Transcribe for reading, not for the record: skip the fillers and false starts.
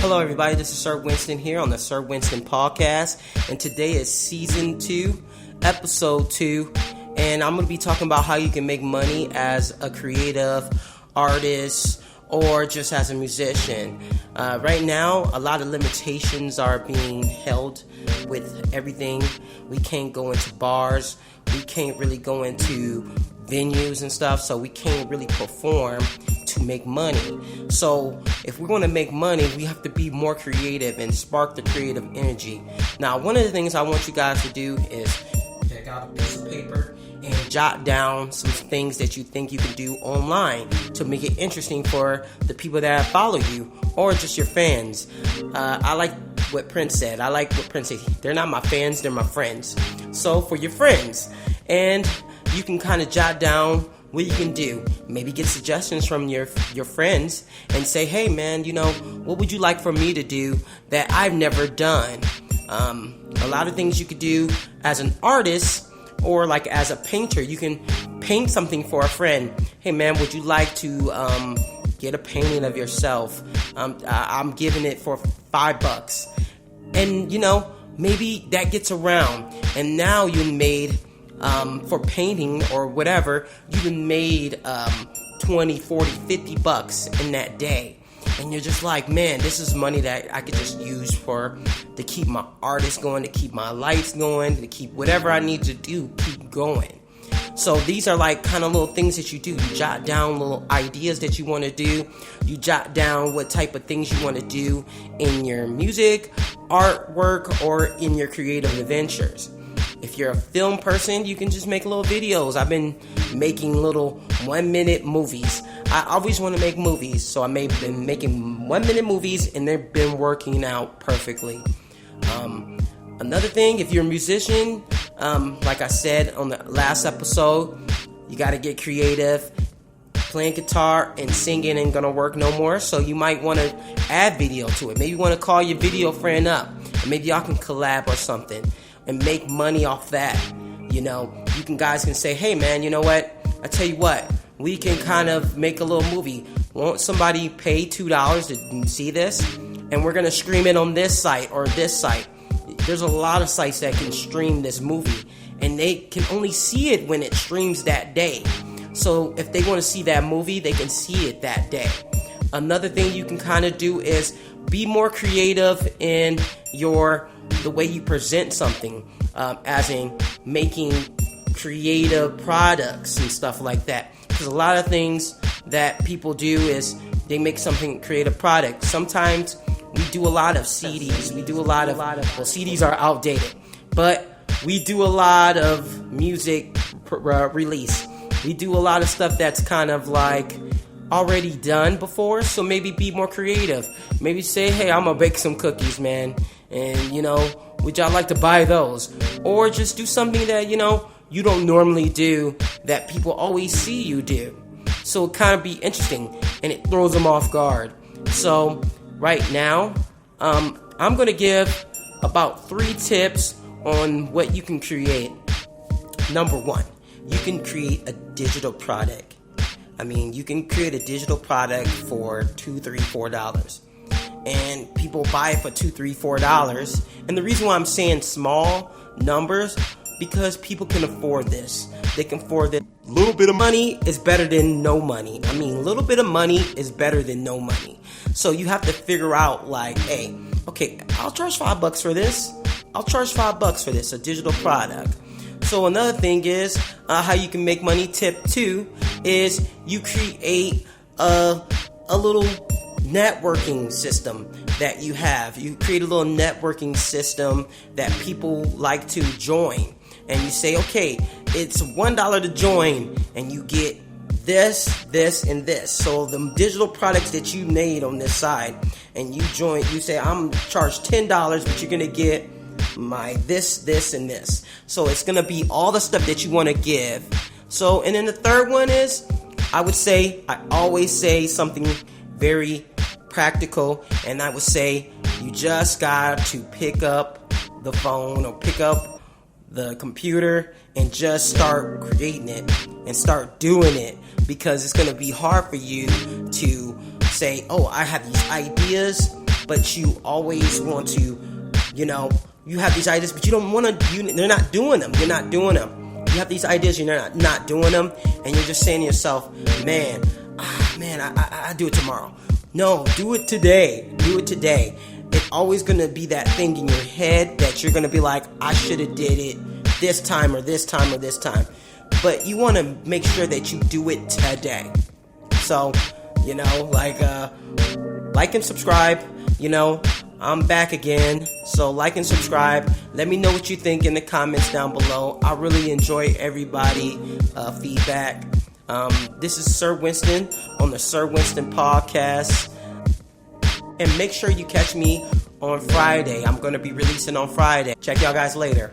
Hello, everybody. This is Sir Winston here on the Sir Winston Podcast, and today is Season 2, Episode 2, and I'm going to be talking about how you can make money as a creative artist or just as a musician. Right now, a lot of limitations are being held with everything. We can't go into bars. We can't really go into venues and stuff, so we can't really perform to make money. So if we're going to make money, we have to be more creative and spark the creative energy. Now, one of the things I want you guys to do is take out a piece of paper and jot down some things that you think you can do online to make it interesting for the people that follow you or just your fans. I like what Prince said. They're not my fans, they're my friends. So for your friends, and you can kind of jot down what you can do. Maybe get suggestions from your friends and say, hey man, what would you like for me to do that I've never done? A lot of things you could do as an artist or like as a painter. You can paint something for a friend. Hey man, would you like to get a painting of yourself? I'm giving it for $5. And maybe that gets around, and now you made for painting or whatever, you've made 20, 40, $50 in that day. And you're just like, man, this is money that I could just use to keep my artist going, to keep my lights going, to keep whatever I need to do, keep going. So these are like kind of little things that you do. You jot down little ideas that you want to do. You jot down what type of things you want to do in your music, artwork, or in your creative adventures. If you're a film person, you can just make little videos. I've been making little 1-minute movies. I always want to make movies, so I've been making 1-minute movies, and they've been working out perfectly. Another thing, if you're a musician, like I said on the last episode, you got to get creative. Playing guitar and singing ain't gonna work no more, so you might want to add video to it. Maybe you want to call your video friend up, and maybe y'all can collab or something and make money off that. Guys can say, hey man, you know what? I tell you what, we can kind of make a little movie. Won't somebody pay $2 to see this? And we're gonna stream it on this site or this site. There's a lot of sites that can stream this movie, and they can only see it when it streams that day. So if they want to see that movie, they can see it that day. Another thing you can kind of do is be more creative in the way you present something, as in making creative products and stuff like that. Because a lot of things that people do is they make something creative product. Sometimes we do a lot of CDs. CDs are outdated, but we do a lot of music release. We do a lot of stuff that's kind of like already done before, so maybe be more creative. Maybe say, hey, I'm gonna bake some cookies, man, and would y'all like to buy those? Or just do something that you don't normally do that people always see you do. So it kind of be interesting, and it throws them off guard. So right now, I'm gonna give about 3 tips on what you can create. Number 1, you can create a digital product. You can create a digital product for $2, $3, $4. And people buy it for $2, $3, $4. And the reason why I'm saying small numbers, because people can afford this. They can afford it. A little bit of money is better than no money. A little bit of money is better than no money. So you have to figure out like, hey, okay, I'll charge $5 for this. I'll charge $5 for this, a digital product. So another thing is how you can make money. Tip 2 is you create a little networking system that you have. You create a little networking system that people like to join. And you say, okay, it's $1 to join, and you get this, and this. So the digital products that you made on this side, and you join, you say, I'm charged $10, but you're going to get my this, and this. So it's going to be all the stuff that you want to give. So, and then the third one is, I always say something very practical, and I would say, you just got to pick up the phone or pick up the computer and just start creating it and start doing it, because it's going to be hard for you to say, oh, I have these ideas, but you always want to, you have these ideas, but you don't want to, they're not doing them. You're not doing them. You have these ideas, you're not doing them, and you're just saying to yourself, I do it tomorrow. No, do it today. Do it today. It's always going to be that thing in your head that you're going to be like, I should have did it this time or this time or this time. But you want to make sure that you do it today. So, like and subscribe. I'm back again. So like and subscribe. Let me know what you think in the comments down below. I really enjoy everybody feedback. This is Sir Winston on the Sir Winston podcast. And make sure you catch me on Friday. I'm going to be releasing on Friday. Check y'all guys later.